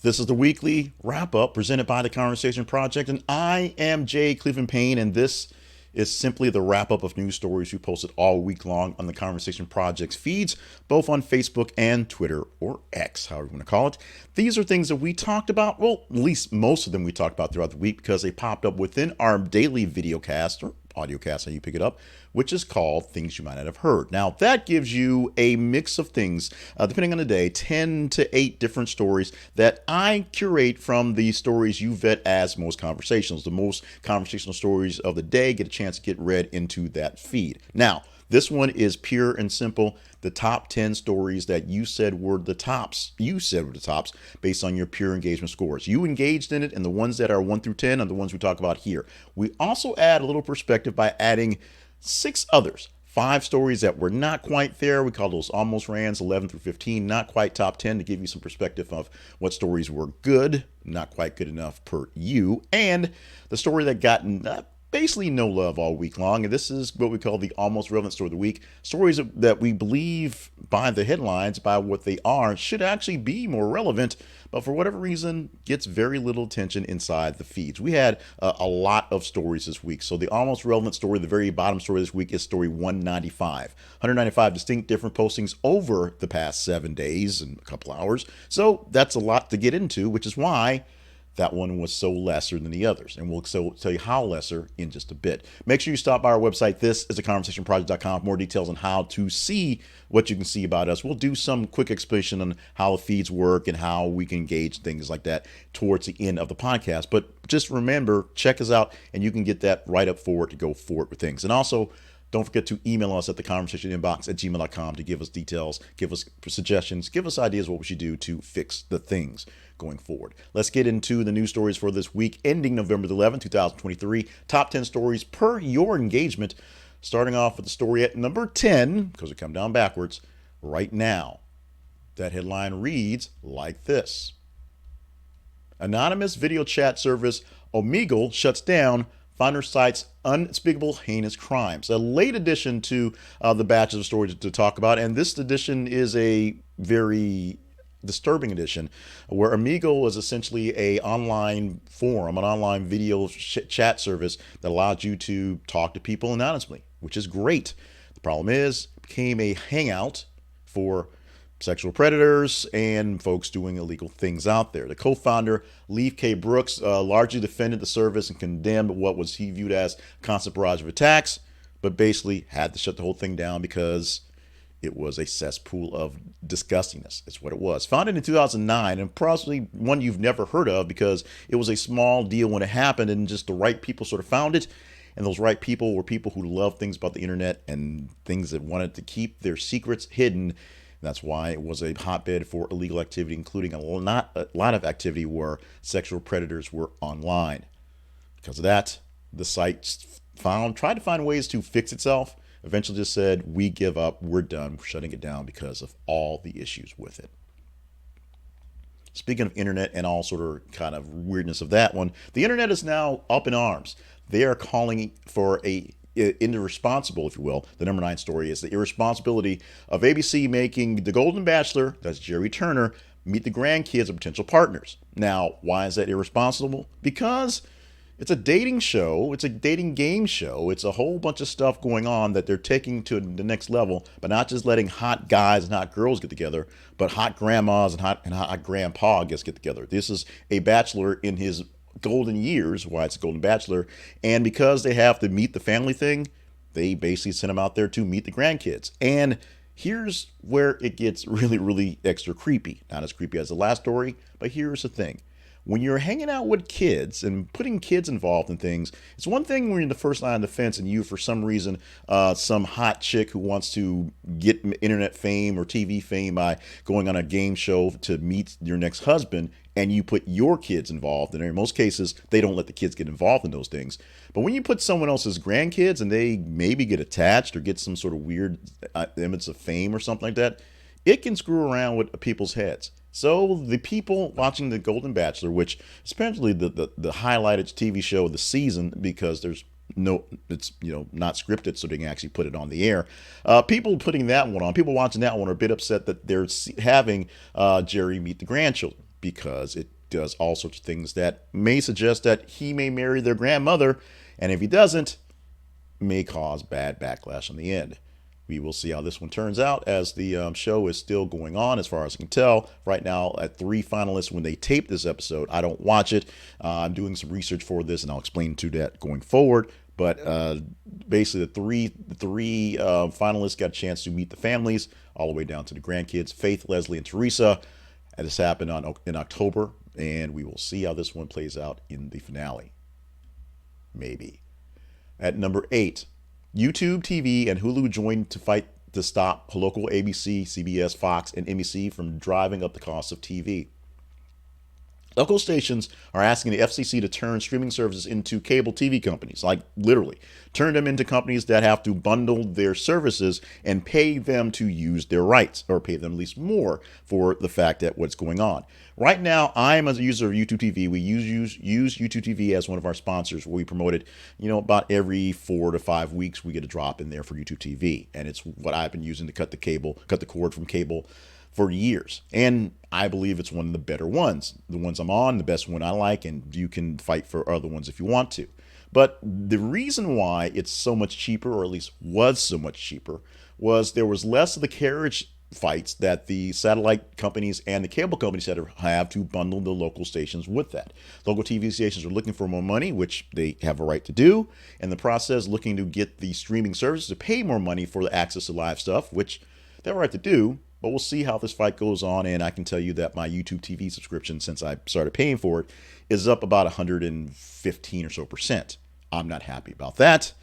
This is the weekly wrap up presented by the Conversation Project, and I am Jay Cleveland Payne, and this is simply the wrap up of news stories we posted all week long on the Conversation Project's feeds, both on Facebook and Twitter, or X, however you want to call it. These are things that we talked about, well, at least most of them we talked about throughout the week because they popped up within our daily video cast, or audio cast, how you pick it up, which is called Things You Might Not Have Heard. Now, that gives you a mix of things, depending on the day, 10 to 8 different stories that I curate from the stories you vet as most conversational. The most conversational stories of the day get a chance to get read into that feed. Now, this one is pure and simple. The top 10 stories that you said were the tops. You said were the tops based on your pure engagement scores. You engaged in it, and the ones that are 1 through 10 are the ones we talk about here. We also add a little perspective by adding 6 others. 5 stories that were not quite there. We call those almost rans, 11 through 15, not quite top 10, to give you some perspective of what stories were good, not quite good enough per you, and the story that got basically no love all week long. And this is what we call the almost relevant story of the week. Stories that we believe by the headlines, by what they are, should actually be more relevant, but for whatever reason gets very little attention inside the feeds. We had a lot of stories this week. So the almost relevant story, the very bottom story this week, is story 195. 195 distinct different postings over the past 7 days and a couple hours. So that's a lot to get into, which is why that one was so lesser than the others. And we'll tell you how lesser in just a bit. Make sure you stop by our website. This is theconversationproject.com for more details on how to see what you can see about us. We'll do some quick explanation on how the feeds work and how we can gauge things like that towards the end of the podcast. But just remember, check us out and you can get that right up forward to go forward with things. And also, don't forget to email us at theconversationinbox@gmail.com to give us details, give us suggestions, give us ideas what we should do to fix the things going forward. Let's get into the news stories for this week, ending November 11th, 2023. Top 10 stories per your engagement. Starting off with the story at number 10, because we come down backwards, right now. That headline reads like this. Anonymous video chat service Amigo shuts down. Founder cites unspeakable heinous crimes. A late addition to the batch of stories to talk about, and this edition is a very disturbing edition where Amigo is essentially a online forum, an online video chat service that allowed you to talk to people anonymously, which is great. The problem is it became a hangout for sexual predators and folks doing illegal things out there. The co-founder, Leif K. Brooks, largely defended the service and condemned what was he viewed as a constant barrage of attacks, but basically had to shut the whole thing down because it was a cesspool of disgustingness. It's what it was. Founded in 2009, and probably one you've never heard of because it was a small deal when it happened and just the right people sort of found it. And those right people were people who love things about the internet and things that wanted to keep their secrets hidden. That's why it was a hotbed for illegal activity, including a lot of activity where sexual predators were online. Because of that, the site tried to find ways to fix itself. Eventually just said, we give up, we're done, we're shutting it down because of all the issues with it. Speaking of internet and all sort of kind of weirdness of that one, the internet is now up in arms. They are calling for irresponsible, if you will. The number 9 story is the irresponsibility of ABC making the Golden Bachelor, that's Jerry Turner, meet the grandkids of potential partners. Now, why is that irresponsible? Because it's a dating show. It's a dating game show. It's a whole bunch of stuff going on that they're taking to the next level, but not just letting hot guys and hot girls get together, but hot grandmas and hot grandpa get together. This is a bachelor in his golden years, why it's a Golden Bachelor, and because they have to meet the family thing, they basically send him out there to meet the grandkids. And here's where it gets really, really extra creepy. Not as creepy as the last story, but here's the thing. When you're hanging out with kids and putting kids involved in things, it's one thing when you're in the first line of defense and you, for some reason, some hot chick who wants to get internet fame or TV fame by going on a game show to meet your next husband, and you put your kids involved. And in most cases, they don't let the kids get involved in those things. But when you put someone else's grandkids and they maybe get attached or get some sort of weird image of fame or something like that, it can screw around with people's heads. So the people watching the Golden Bachelor, which is apparently the highlighted TV show of the season because it's not scripted, so they can actually put it on the air. People putting that one on, people watching that one are a bit upset that they're having Jerry meet the grandchildren. because it does all sorts of things that may suggest that he may marry their grandmother, and if he doesn't, may cause bad backlash in the end. We will see how this one turns out as the show is still going on, as far as I can tell. Right now, at 3 finalists when they tape this episode. I don't watch it. I'm doing some research for this, and I'll explain to that going forward. But basically, the three finalists got a chance to meet the families, all the way down to the grandkids, Faith, Leslie, and Teresa. And this happened in October, and we will see how this one plays out in the finale. Maybe. At number 8, YouTube TV and Hulu joined to fight to stop local ABC, CBS, Fox, and NBC from driving up the cost of TV. Local stations are asking the FCC to turn streaming services into cable TV companies, like literally turn them into companies that have to bundle their services and pay them to use their rights, or pay them at least more for the fact that what's going on. Right now, I'm a user of YouTube TV. We use YouTube TV as one of our sponsors. We promote it, about every 4 to 5 weeks. We get a drop in there for YouTube TV, and it's what I've been using to cut the cord from cable for years. And I believe it's one of the better ones. The ones I'm on, the best one I like, and you can fight for other ones if you want to. But the reason why it's so much cheaper, or at least was so much cheaper, was there was less of the carriage fights that the satellite companies and the cable companies had to have to bundle the local stations with that. Local TV stations are looking for more money, which they have a right to do, and the process looking to get the streaming services to pay more money for the access to live stuff, which they have a right to do. But we'll see how this fight goes on, and I can tell you that my YouTube TV subscription, since I started paying for it, is up about 115 or so %. I'm not happy about that.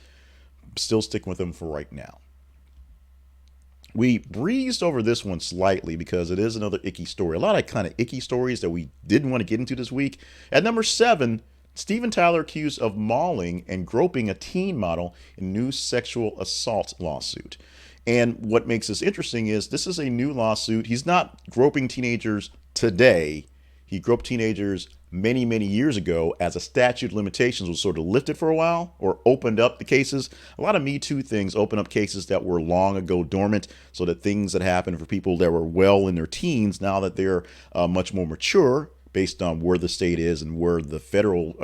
Still sticking with them for right now. We breezed over this one slightly because it is another icky story. A lot of kind of icky stories that we didn't want to get into this week. At number 7, Steven Tyler accused of mauling and groping a teen model in new sexual assault lawsuit. And what makes this interesting is this is a new lawsuit. He's not groping teenagers today. He groped teenagers many, many years ago as a statute of limitations was sort of lifted for a while, or opened up the cases. A lot of Me Too things open up cases that were long ago dormant, so that things that happened for people that were well in their teens, now that they're much more mature, based on where the state is and where the federal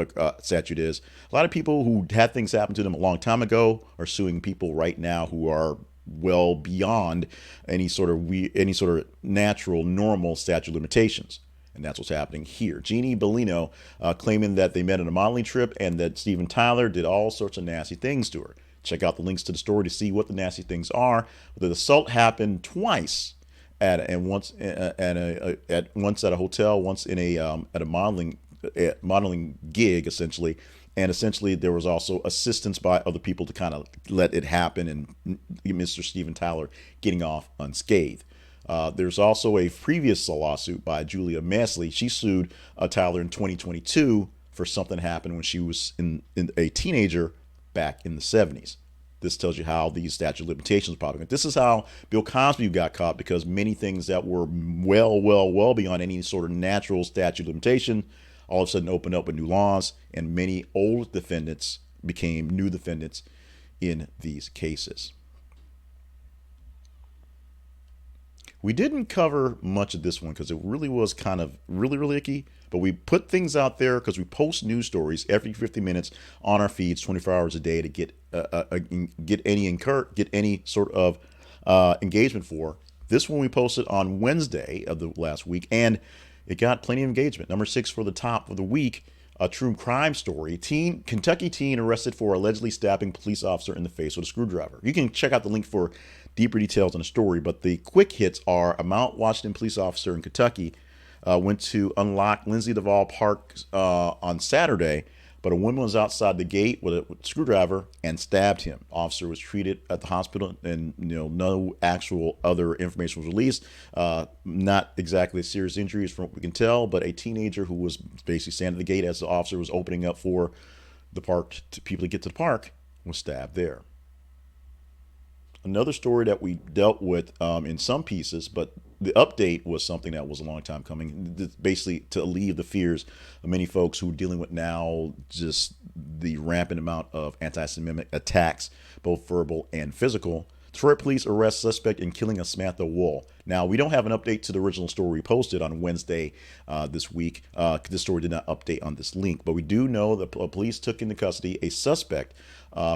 statute is. A lot of people who had things happen to them a long time ago are suing people right now who are well beyond any sort of natural, normal statute of limitations. And that's what's happening here. Jeannie Bellino claiming that they met on a modeling trip and that Steven Tyler did all sorts of nasty things to her. Check out the links to the story to see what the nasty things are. The assault happened twice once at a hotel, once in at a modeling gig, essentially. And essentially, there was also assistance by other people to kind of let it happen, and Mr. Steven Tyler getting off unscathed. There's also a previous lawsuit by Julia Masley. She sued Tyler in 2022 for something that happened when she was in a teenager back in the 70s. This tells you how these statute of limitations are popping up. This is how Bill Cosby got caught, because many things that were well beyond any sort of natural statute of limitation all of a sudden opened up with new laws, and many old defendants became new defendants in these cases. We didn't cover much of this one because it really was kind of really icky, but we put things out there because we post news stories every 50 minutes on our feeds 24 hours a day to get any sort of engagement for. This one we posted on Wednesday of the last week, and it got plenty of engagement. Number 6 for the top of the week, a true crime story. Kentucky teen arrested for allegedly stabbing police officer in the face with a screwdriver. You can check out the link for deeper details on the story, but the quick hits are a Mount Washington police officer in Kentucky went to unlock Lindsay Duval Park on Saturday, but a woman was outside the gate with a screwdriver and stabbed him. Officer was treated at the hospital, and no actual other information was released. Not exactly serious injuries from what we can tell, but a teenager who was basically standing at the gate as the officer was opening up for the park to people to get to the park was stabbed there. Another story that we dealt with in some pieces, but the update was something that was a long time coming, basically to alleviate the fears of many folks who are dealing with now just the rampant amount of anti-Semitic attacks, both verbal and physical. Detroit police arrest suspect in killing of Samantha Woll. Now, we don't have an update to the original story we posted on Wednesday this week. This story did not update on this link, but we do know that police took into custody a suspect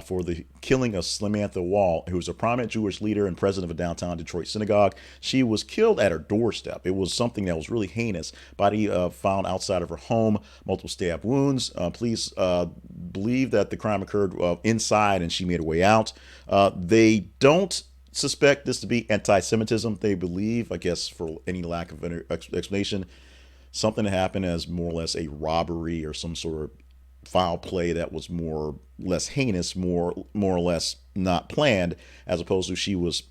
for the killing of Samantha Woll, who was a prominent Jewish leader and president of a downtown Detroit synagogue. She was killed at her doorstep. It was something that was really heinous. Body found outside of her home, multiple stab wounds. Police believe that the crime occurred inside and she made her way out. They don't suspect this to be anti-Semitism. They believe, I guess, for any lack of explanation, something that happened as more or less a robbery or some sort of foul play that was more or less heinous, more or less not planned, as opposed to she was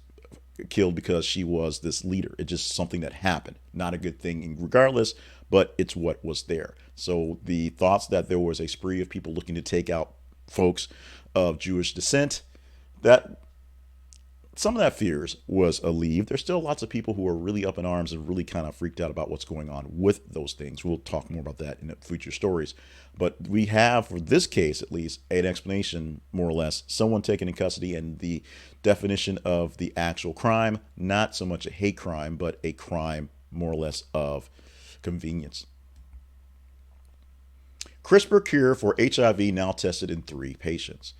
killed because she was this leader. It's just something that happened. Not a good thing regardless, but it's what was there. So the thoughts that there was a spree of people looking to take out folks of Jewish descent, that some of that fears was alleviated. There's still lots of people who are really up in arms and really kind of freaked out about what's going on with those things. We'll talk more about that in future stories. But we have, for this case at least, an explanation, more or less, someone taken in custody and the definition of the actual crime, not so much a hate crime, but a crime more or less of convenience. CRISPR cure for HIV now tested in 3 patients.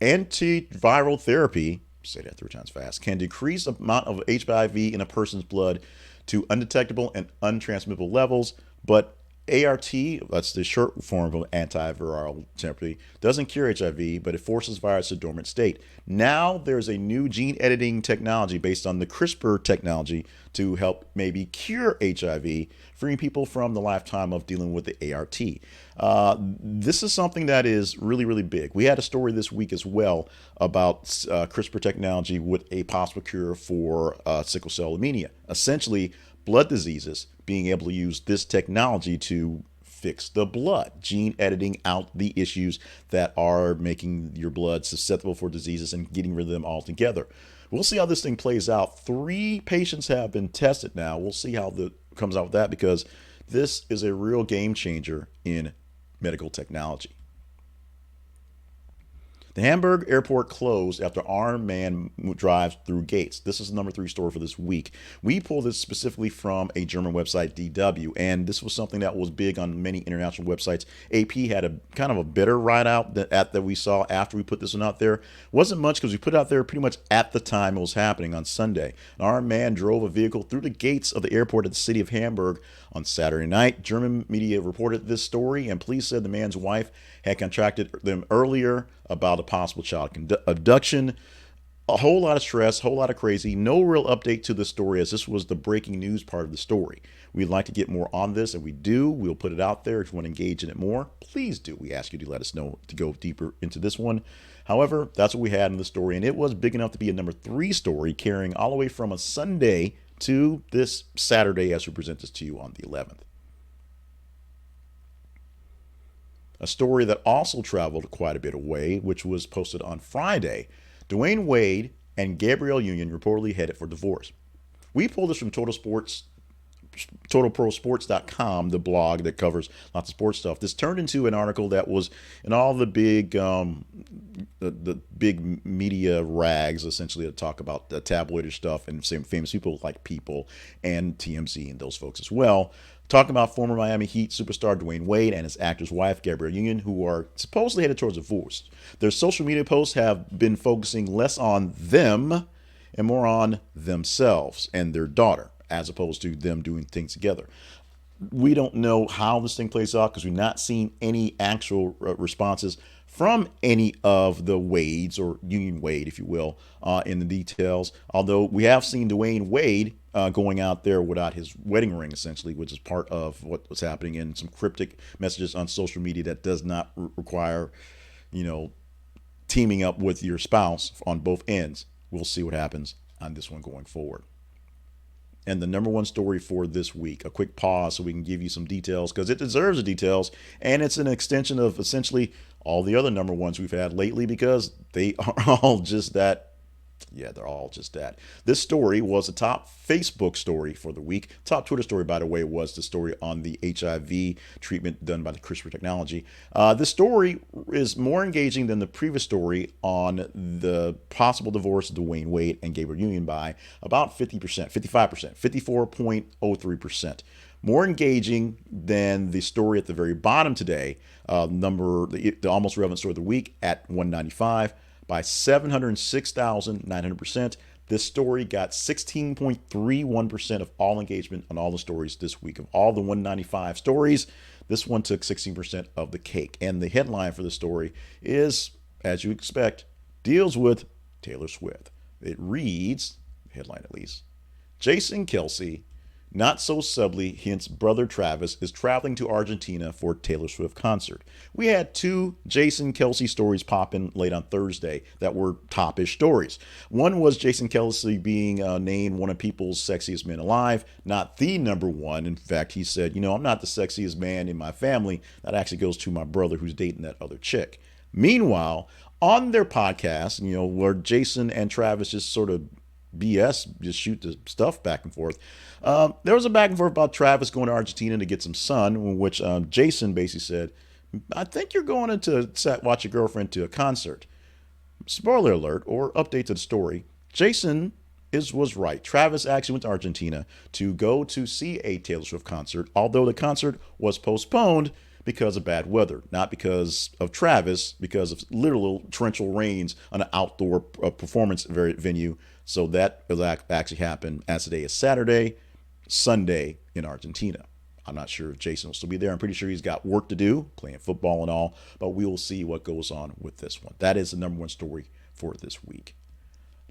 Antiviral therapy, say that 3 times fast, can decrease the amount of HIV in a person's blood to undetectable and untransmittable levels, but ART, that's the short form of antiviral therapy, doesn't cure HIV, but it forces virus to dormant state. Now there's a new gene editing technology based on the CRISPR technology to help maybe cure HIV, freeing people from the lifetime of dealing with the ART. This is something that is really, really big. We had a story this week as well about CRISPR technology with a possible cure for sickle cell anemia. Essentially, blood diseases, being able to use this technology to fix the blood, gene editing out the issues that are making your blood susceptible for diseases and getting rid of them altogether. We'll see how this thing plays out. 3 patients have been tested now. We'll see how it comes out with that, because this is a real game changer in medical technology. The Hamburg airport closed after armed man drives through gates. This is the number 3 story for this week. We pulled this specifically from a German website, DW, and this was something that was big on many international websites. AP had a kind of a better write out that we saw after we put this one out there. Wasn't much because we put it out there pretty much at the time it was happening on Sunday. An armed man drove a vehicle through the gates of the airport at the city of Hamburg on Saturday night. German media reported this story, and police said the man's wife had contracted them earlier about a possible child abduction. A whole lot of stress, whole lot of crazy. No real update to the story, as this was the breaking news part of the story. We'd like to get more on this, and we do. We'll put it out there. If you want to engage in it more, please do. We ask you to let us know to go deeper into this one. However, that's what we had in the story, and it was big enough to be a number 3 story, carrying all the way from a Sunday to this Saturday as we present this to you on the 11th. A story that also traveled quite a bit away, which was posted on Friday. Dwyane Wade and Gabriel union reportedly headed for divorce. We pulled this from TotalProSports.com, the blog that covers lots of sports stuff. This turned into an article that was in all the big the big media rags, essentially, to talk about the tabloidish stuff, and same famous people like People and TMZ and those folks as well. Talking about former Miami Heat superstar Dwyane Wade and his actor's wife, Gabriel Union, who are supposedly headed towards divorce. Their social media posts have been focusing less on them and more on themselves and their daughter, as opposed to them doing things together. We don't know how this thing plays out because we've not seen any actual responses from any of the Wades, or Union Wade, if you will, in the details. Although we have seen Dwyane Wade going out there without his wedding ring, essentially, which is part of what was happening in some cryptic messages on social media that does not require, teaming up with your spouse on both ends. We'll see what happens on this one going forward. And the number 1 story for this week, a quick pause so we can give you some details, because it deserves the details, and it's an extension of essentially all the other number 1s we've had lately, because they are all just that Yeah, they're all just that. This story was a top Facebook story for the week. Top Twitter story, by the way, was the story on the HIV treatment done by the CRISPR technology. This story is more engaging than the previous story on the possible divorce of Dwyane Wade and Gabriel Union by about 50%, 55%, 54.03%. More engaging than the story at the very bottom today, the almost relevant story of the week at 195 by 706,900%. This story got 16.31% of all engagement on all the stories this week. Of all the 195 stories, this one took 16% of the cake. And the headline for the story is, as you expect, deals with Taylor Swift. It reads, headline at least, Jason Kelce, not so subtly, hints brother Travis is traveling to Argentina for Taylor Swift concert. We had two Jason Kelce stories pop in late on Thursday that were top-ish stories. One was Jason Kelce being named one of people's sexiest men alive, not the number one. In fact, he said, I'm not the sexiest man in my family. That actually goes to my brother who's dating that other chick. Meanwhile, on their podcast, where Jason and Travis just sort of BS, just shoot the stuff back and forth. There was a back and forth about Travis going to Argentina to get some sun, in which Jason basically said, I think you're going to watch your girlfriend to a concert. Spoiler alert, or update to the story. Jason was right. Travis actually went to Argentina to go to see a Taylor Swift concert, although the concert was postponed because of bad weather, not because of Travis, because of literal torrential rains on an outdoor performance venue. So that actually happened as today is Saturday, Sunday in Argentina. I'm not sure if Jason will still be there. I'm pretty sure he's got work to do, playing football and all, but we will see what goes on with this one. That is the number one story for this week.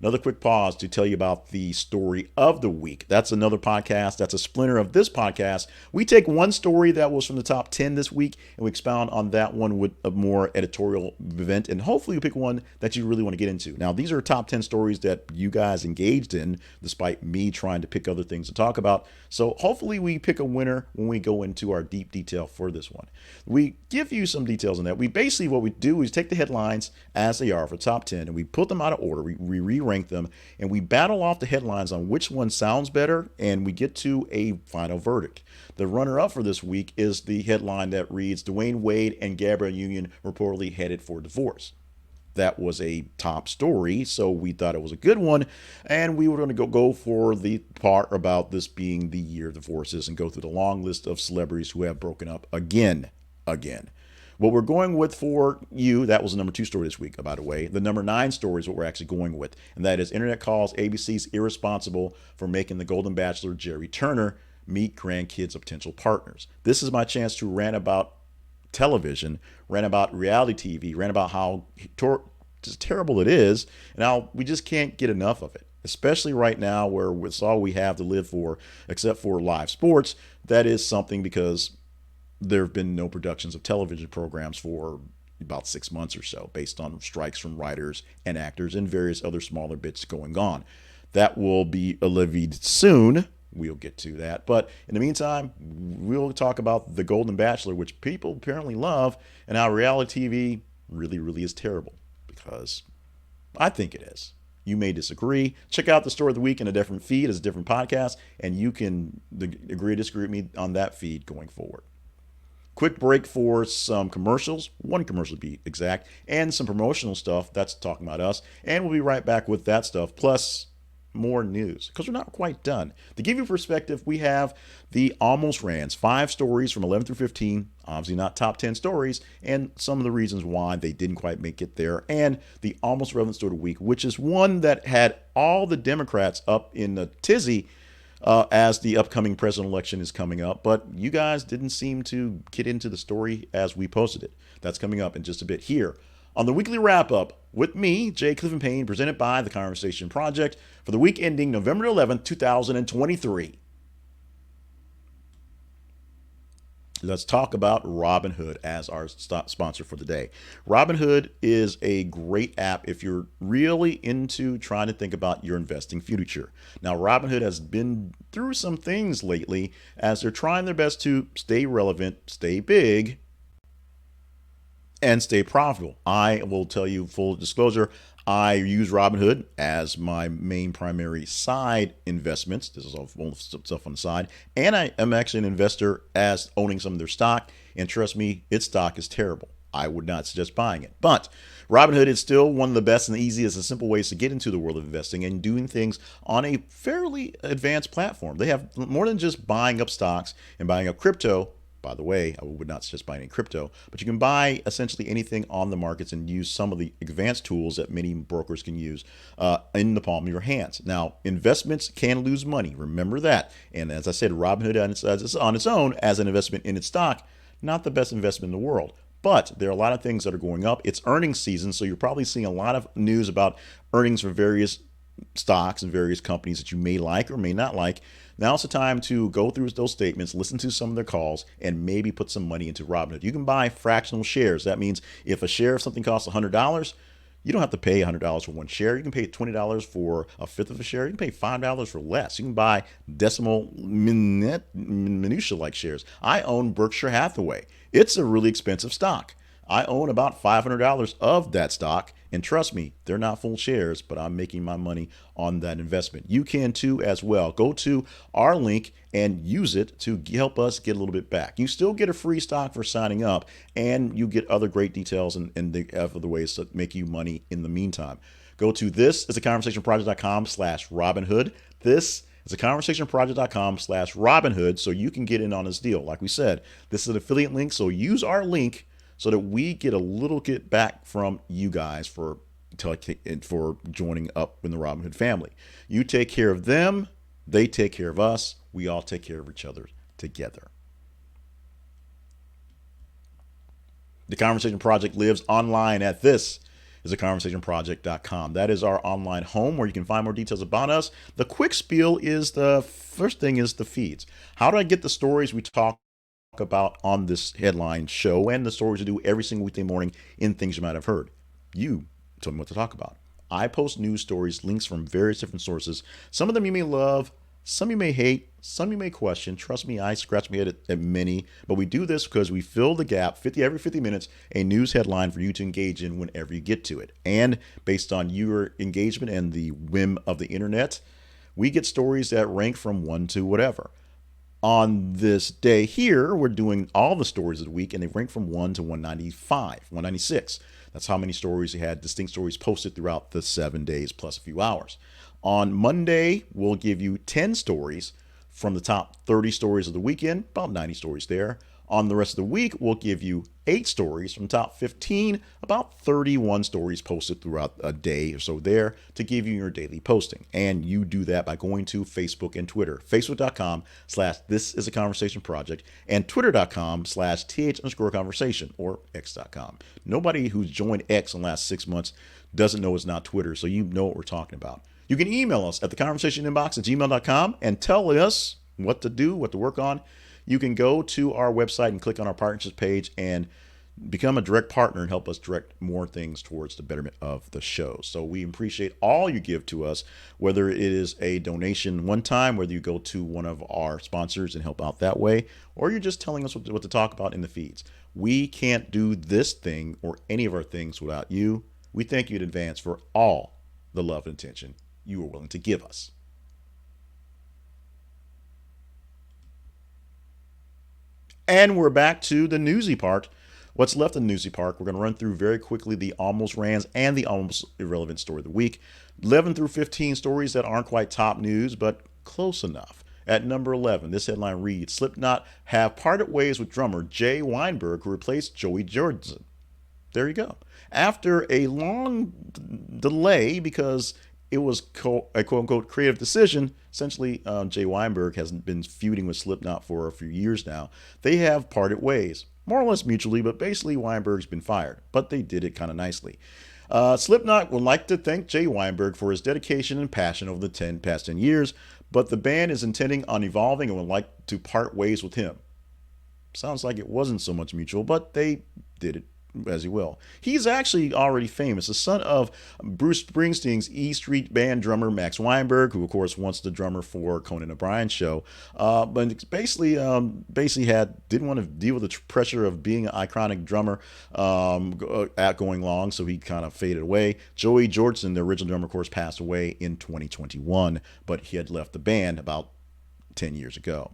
Another quick pause to tell you about the story of the week. That's another podcast. That's a splinter of this podcast. We take one story that was from the top 10 this week and we expound on that one with a more editorial event. And hopefully you pick one that you really want to get into. Now, these are top 10 stories that you guys engaged in, despite me trying to pick other things to talk about. So hopefully we pick a winner when we go into our deep detail for this one. We give you some details on that. What we do is take the headlines as they are for top 10 and we put them out of order. We rearrange them and we battle off the headlines on which one sounds better and we get to a final verdict. The runner-up for this week is the headline that reads Dwyane Wade and Gabriel Union reportedly headed for divorce. That was a top story, so we thought it was a good one, and we were going to go for the part about this being the year of divorces and go through the long list of celebrities who have broken up again. What we're going with for you, that was the number 2 story this week, by the way. The number 9 story is what we're actually going with, and that is Internet calls ABC's irresponsible for making the Golden Bachelor Jerry Turner meet grandkids of potential partners. This is my chance to rant about television, rant about reality TV, rant about how just terrible it is, and how we just can't get enough of it. Especially right now where it's all we have to live for, except for live sports. That is something because there have been no productions of television programs for about 6 months or so, based on strikes from writers and actors and various other smaller bits going on. That will be alleviated soon. We'll get to that. But in the meantime, we'll talk about the Golden Bachelor, which people apparently love, and how reality TV really, really is terrible, because I think it is. You may disagree. Check out the story of the week in a different feed as a different podcast, and you can agree or disagree with me on that feed going forward. Quick break for some commercials, one commercial to be exact, and some promotional stuff that's talking about us. And we'll be right back with that stuff, plus more news, because we're not quite done. To give you perspective, we have the Almost Rans, 5 stories from 11 through 15, obviously not top 10 stories, and some of the reasons why they didn't quite make it there, and the Almost Relevant Story of the Week, which is one that had all the Democrats up in the tizzy as the upcoming presidential election is coming up, but you guys didn't seem to get into the story as we posted it. That's coming up in just a bit here on the weekly wrap-up with me, Jay Clifton Payne, presented by The Conversation Project for the week ending November 11th, 2023. Let's talk about Robinhood as our sponsor for the day. Robinhood is a great app if you're really into trying to think about your investing future. Now, Robinhood has been through some things lately as they're trying their best to stay relevant, stay big, and stay profitable. I will tell you full disclosure, I use Robinhood as my main primary side investments. This is all stuff on the side. And I am actually an investor as owning some of their stock. And trust me, its stock is terrible. I would not suggest buying it. But Robinhood is still one of the best and easiest and simple ways to get into the world of investing and doing things on a fairly advanced platform. They have more than just buying up stocks and buying up crypto. By the way, I would not suggest buying any crypto, but you can buy essentially anything on the markets and use some of the advanced tools that many brokers can use in the palm of your hands. Now, investments can lose money. Remember that. And as I said, Robinhood on its own as an investment in its stock, not the best investment in the world. But there are a lot of things that are going up. It's earnings season, so you're probably seeing a lot of news about earnings for various stocks and various companies that you may like or may not like. Now's the time to go through those statements, listen to some of their calls, and maybe put some money into Robinhood. You can buy fractional shares. That means if a share of something costs $100, you don't have to pay $100 for one share. You can pay $20 for a fifth of a share. You can pay $5 for less. You can buy decimal minutia like shares. I own Berkshire Hathaway. It's a really expensive stock. I own about $500 of that stock. And trust me, they're not full shares, but I'm making my money on that investment. You can too as well. Go to our link and use it to help us get a little bit back. You still get a free stock for signing up, and you get other great details and the other ways to make you money in the meantime. Go to thisisaconversationproject.com/Robinhood. This is a conversationproject.com/Robinhood so you can get in on this deal. Like we said, this is an affiliate link, so use our link so that we get a little bit back from you guys for joining up in the Robinhood family. You take care of them, they take care of us, we all take care of each other together. The Conversation Project lives online at thisisaconversationproject.com. That is our online home where you can find more details about us. The quick spiel is the first thing is the feeds. How do I get the stories we talk about on this headline show and the stories we do every single weekday morning in things you might have heard? You tell me what to talk about. I post news stories, links from various different sources. Some of them you may love, some you may hate, some you may question. Trust me, I scratch my head at many, but we do this because we fill the gap every 50 minutes, a news headline for you to engage in whenever you get to it. And based on your engagement and the whim of the internet, we get stories that rank from 1 to whatever. On this day here, we're doing all the stories of the week, and they rank from 1 to 195, 196. That's how many stories we had, distinct stories posted throughout the 7 days plus a few hours. On Monday, we'll give you 10 stories from the top 30 stories of the weekend, about 90 stories there. On the rest of the week, we'll give you 8 stories from top 15, about 31 stories posted throughout a day or so there to give you your daily posting. And you do that by going to Facebook and Twitter. Facebook.com/thisisaconversationproject and Twitter.com/th_conversation or X.com. Nobody who's joined X in the last 6 months doesn't know it's not Twitter, so you know what we're talking about. You can email us at theconversationinbox@gmail.com and tell us what to do, what to work on. You can go to our website and click on our partnerships page and become a direct partner and help us direct more things towards the betterment of the show. So we appreciate all you give to us, whether it is a donation one time, whether you go to one of our sponsors and help out that way, or you're just telling us what to talk about in the feeds. We can't do this thing or any of our things without you. We thank you in advance for all the love and attention you are willing to give us. And we're back to the Newsy part. What's left of the Newsy part, we're going to run through very quickly the almost rans and the almost irrelevant story of the week. 11 through 15 stories that aren't quite top news, but close enough. At number 11, this headline reads, Slipknot have parted ways with drummer Jay Weinberg, who replaced Joey Jordison. There you go. After a long delay, because it was a quote-unquote creative decision. Essentially, Jay Weinberg has been feuding with Slipknot for a few years now. They have parted ways, more or less mutually, but basically Weinberg's been fired. But they did it kind of nicely. Slipknot would like to thank Jay Weinberg for his dedication and passion over the past 10 years, but the band is intending on evolving and would like to part ways with him. Sounds like it wasn't so much mutual, but they did it as he will. He's actually already famous, the son of Bruce Springsteen's E Street Band drummer Max Weinberg, who of course once the drummer for Conan O'Brien's show, but basically didn't want to deal with the pressure of being an iconic drummer at going long, so he kind of faded away. Joey Jordison, the original drummer, of course, passed away in 2021, but he had left the band about 10 years ago.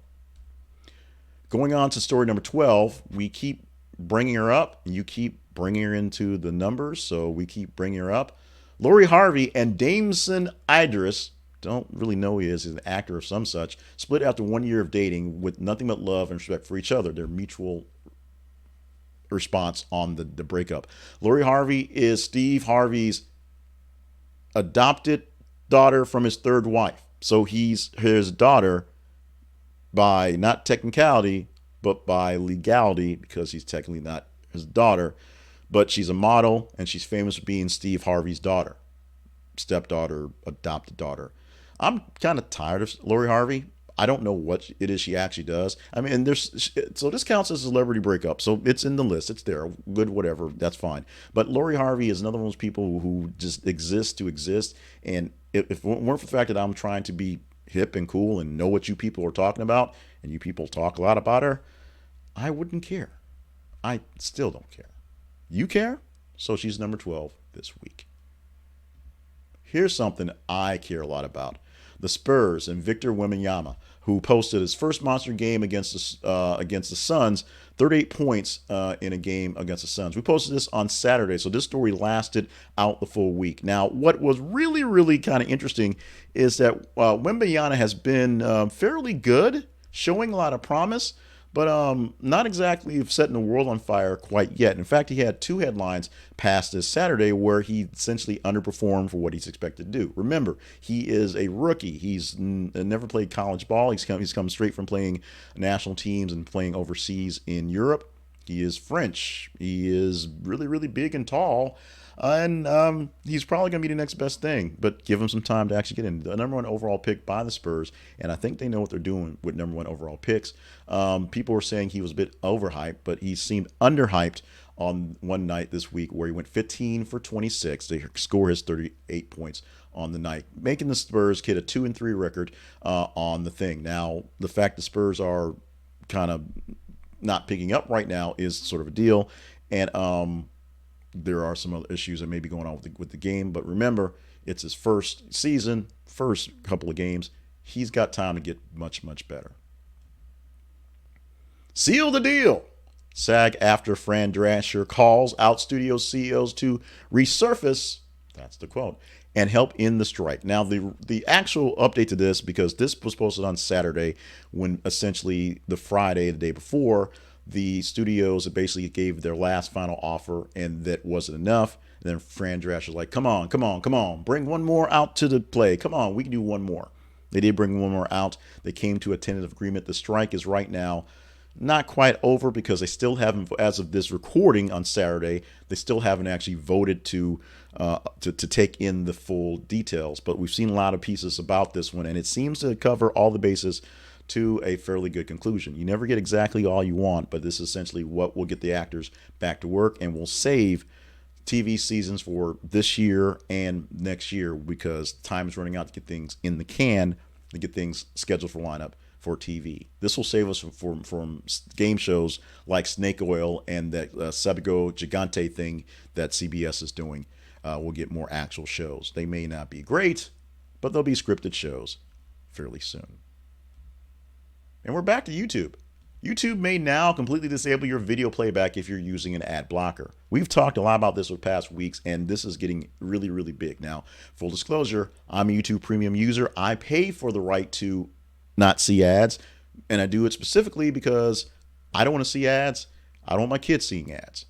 Going on to story number 12, we keep bringing her up, and you keep bringing her into the numbers, so we keep bringing her up. Lori Harvey and Damson Idris, don't really know who he is, he's an actor of some such, split after 1 year of dating with nothing but love and respect for each other. Their mutual response on the breakup. Lori Harvey is Steve Harvey's adopted daughter from his third wife. So he's his daughter by not technicality, but by legality, because he's technically not his daughter. But she's a model, and she's famous for being Steve Harvey's daughter, stepdaughter, adopted daughter. I'm kind of tired of Lori Harvey. I don't know what it is she actually does. I mean, so this counts as a celebrity breakup, so it's in the list. It's there, good, whatever. That's fine. But Lori Harvey is another one of those people who just exists to exist. And if it weren't for the fact that I'm trying to be hip and cool and know what you people are talking about, and you people talk a lot about her, I wouldn't care. I still don't care. You care? So she's number 12 this week. Here's something I care a lot about. The Spurs and Victor Wembanyama, who posted his first monster game against the Suns, 38 points in a game against the Suns. We posted this on Saturday, so this story lasted out the full week. Now, what was really, really kind of interesting is that Wembanyama has been fairly good, showing a lot of promise, but not exactly setting the world on fire quite yet. In fact, he had two headlines past this Saturday where he essentially underperformed for what he's expected to do. Remember, he is a rookie. He's never played college ball. He's come straight from playing national teams and playing overseas in Europe. He is French. He is really, really big and tall. And he's probably going to be the next best thing, but give him some time to actually get in. The number one overall pick by the Spurs, and I think they know what they're doing with number one overall picks. People were saying he was a bit overhyped, but he seemed underhyped on one night this week where he went 15 for 26 to score his 38 points on the night, making the Spurs hit a 2-3 record on the thing. Now, the fact the Spurs are kind of not picking up right now is sort of a deal, and there are some other issues that may be going on with the game, but remember, it's his first season, first couple of games. He's got time to get much, much better. Seal the deal. SAG-AFTRA Fran Drescher calls out studio CEOs to resurface, that's the quote, and help end the strike. Now, the actual update to this, because this was posted on Saturday, when essentially the Friday, the day before, the studios basically gave their last final offer, and that wasn't enough. And then Fran Drescher was like, come on, bring one more out to the play. Come on, we can do one more. They did bring one more out. They came to a tentative agreement. The strike is right now not quite over because they still haven't, as of this recording on Saturday, they still haven't actually voted to take in the full details. But we've seen a lot of pieces about this one, and it seems to cover all the bases to a fairly good conclusion. You never get exactly all you want, but this is essentially what will get the actors back to work and will save TV seasons for this year and next year, because time is running out to get things in the can, to get things scheduled for lineup for TV. This will save us from game shows like Snake Oil and that Sabago Gigante thing that CBS is doing. We'll get more actual shows. They may not be great, but they'll be scripted shows fairly soon. And we're back to YouTube. YouTube may now completely disable your video playback if you're using an ad blocker. We've talked a lot about this over the past weeks, and this is getting really, really big. Now, full disclosure, I'm a YouTube Premium user. I pay for the right to not see ads, and I do it specifically because I don't want to see ads. I don't want my kids seeing ads.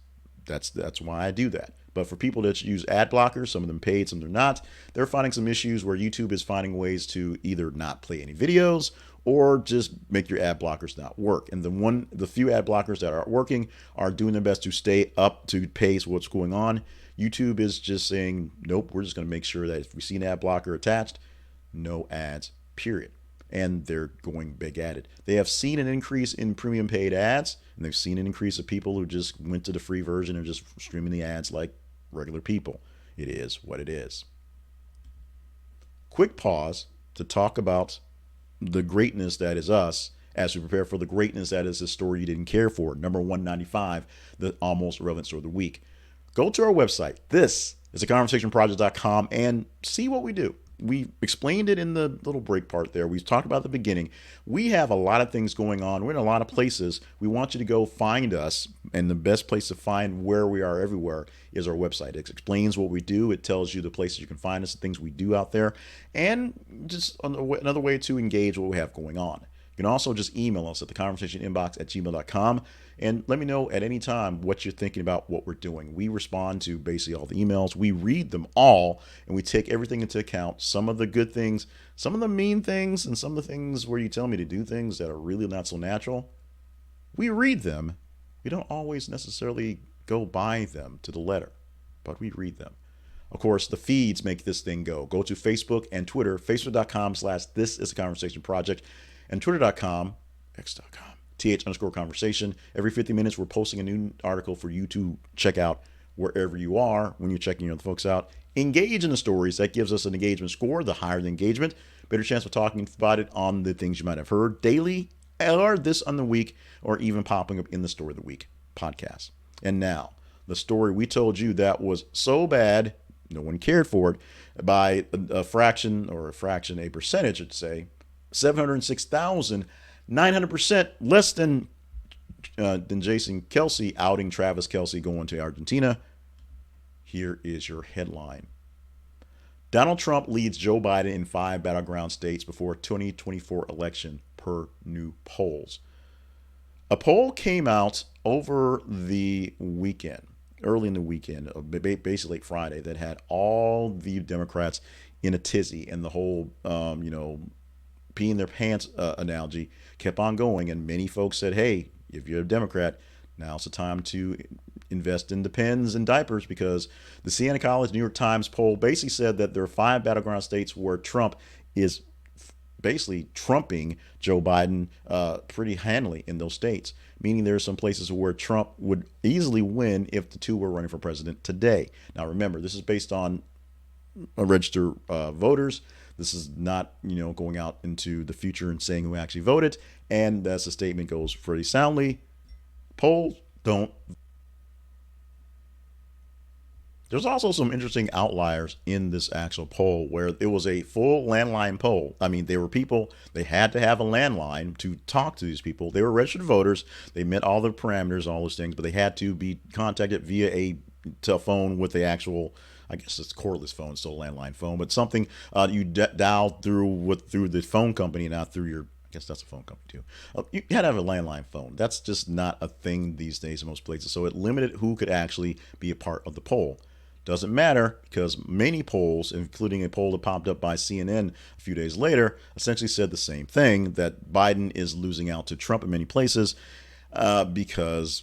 That's why I do that. But for people that use ad blockers, some of them paid, some of them not, they're finding some issues where YouTube is finding ways to either not play any videos or just make your ad blockers not work. And the few ad blockers that are working are doing their best to stay up to pace with what's going on. YouTube is just saying, nope, we're just going to make sure that if we see an ad blocker attached, no ads, period. and they're going big at it. They have seen an increase in premium paid ads, and they've seen an increase of people who just went to the free version and just streaming the ads like regular people. It is what it is. Quick pause to talk about the greatness that is us as we prepare for the greatness that is the story you didn't care for. Number 195, the almost relevant story of the week. Go to our website. This is theconversationproject.com and see what we do. We explained it in the little break part there. We talked about at the beginning. We have a lot of things going on. We're in a lot of places. We want you to go find us, and the best place to find where we are everywhere is our website. It explains what we do. It tells you the places you can find us, the things we do out there, and just another way to engage what we have going on. You can also just email us at theconversationinbox@gmail.com and let me know at any time what you're thinking about what we're doing. We respond to basically all the emails. We read them all, and we take everything into account. Some of the good things, some of the mean things, and some of the things where you tell me to do things that are really not so natural. We read them. We don't always necessarily go by them to the letter, but we read them. Of course, the feeds make this thing go. Go to Facebook and Twitter, facebook.com/This Is a Conversation Project, and twitter.com, x.com, th_conversation. Every 50 minutes, we're posting a new article for you to check out wherever you are when you're checking other folks out. Engage in the stories. That gives us an engagement score. The higher the engagement, better chance of talking about it on the things you might have heard daily, or this on the week, or even popping up in the Story of the Week podcast. And now, the story we told you that was so bad, no one cared for it, by a percentage, I'd say, 706,900% less than Jason Kelce outing Travis Kelce going to Argentina. Here is your headline. Donald Trump leads Joe Biden in 5 battleground states before 2024 election per new polls. A poll came out over the weekend, early in the weekend, basically Friday, that had all the Democrats in a tizzy, and the whole, peeing their pants analogy kept on going. And many folks said, hey, if you're a Democrat, now's the time to invest in the pens and diapers, because the Siena College New York Times poll basically said that there are 5 battleground states where Trump is basically trumping Joe Biden pretty handily in those states, meaning there are some places where Trump would easily win if the two were running for president today. Now, remember, this is based on registered voters. This is not, going out into the future and saying who actually voted. And as the statement goes pretty soundly, polls don't. There's also some interesting outliers in this actual poll where it was a full landline poll. I mean, there were people, they had to have a landline to talk to these people. They were registered voters. They met all the parameters, all those things, but they had to be contacted via a telephone with the actual, I guess it's cordless phone, still a landline phone, but something you dial through the phone company, not through your, I guess that's a phone company too. You had to have a landline phone. That's just not a thing these days in most places. So it limited who could actually be a part of the poll. Doesn't matter, because many polls, including a poll that popped up by CNN a few days later, essentially said the same thing, that Biden is losing out to Trump in many places because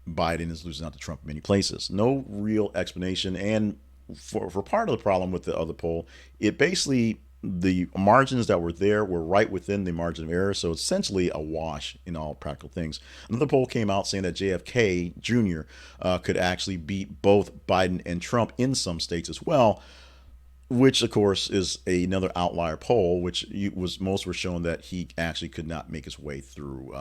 Biden is losing out to Trump in many places. No real explanation. And for part of the problem with the other poll, it basically, the margins that were there were right within the margin of error. So essentially a wash in all practical things. Another poll came out saying that JFK Jr. Could actually beat both Biden and Trump in some states as well, which of course is another outlier poll, which most were showing that he actually could not make his way through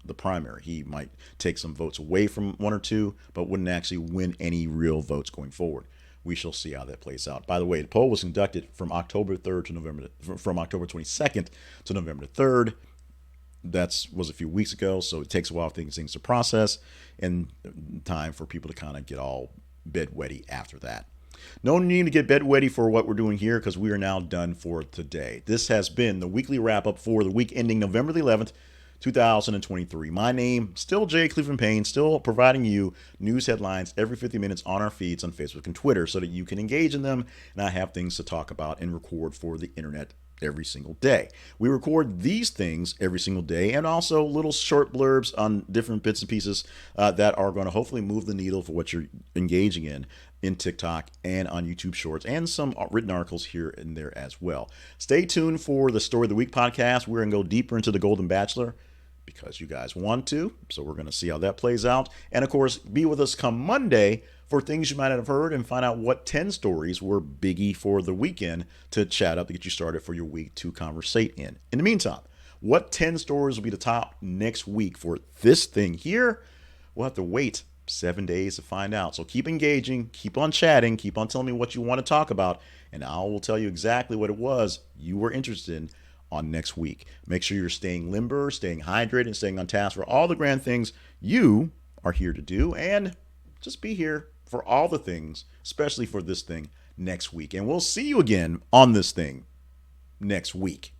the primary. He might take some votes away from one or two, but wouldn't actually win any real votes going forward. We shall see how that plays out. By the way, the poll was conducted from October 3rd to November, from October 22nd to November 3rd. That was a few weeks ago, so it takes a while for things to process and time for people to kind of get all bedwetty after that. No need to get bedwetty for what we're doing here, because we are now done for today. This has been the weekly wrap-up for the week ending November the 11th, 2023. My name, still J. Cleveland Payne, still providing you news headlines every 50 minutes on our feeds on Facebook and Twitter so that you can engage in them and I have things to talk about and record for the internet every single day. We record these things every single day, and also little short blurbs on different bits and pieces that are going to hopefully move the needle for what you're engaging in. in TikTok and on YouTube Shorts, and some written articles here and there as well. Stay tuned for the Story of the Week podcast. We're going to go deeper into the Golden Bachelor because you guys want to. So we're going to see how that plays out. And of course, be with us come Monday for things you might not have heard and find out what 10 stories were biggie for the weekend to chat up to get you started for your week to conversate in. In the meantime, what 10 stories will be the top next week for this thing here? We'll have to wait 7 days to find out. So keep engaging, keep on chatting, keep on telling me what you want to talk about, and I will tell you exactly what it was you were interested in on next week. Make sure you're staying limber, staying hydrated, and staying on task for all the grand things you are here to do, and just be here for all the things, especially for this thing next week. And we'll see you again on this thing next week.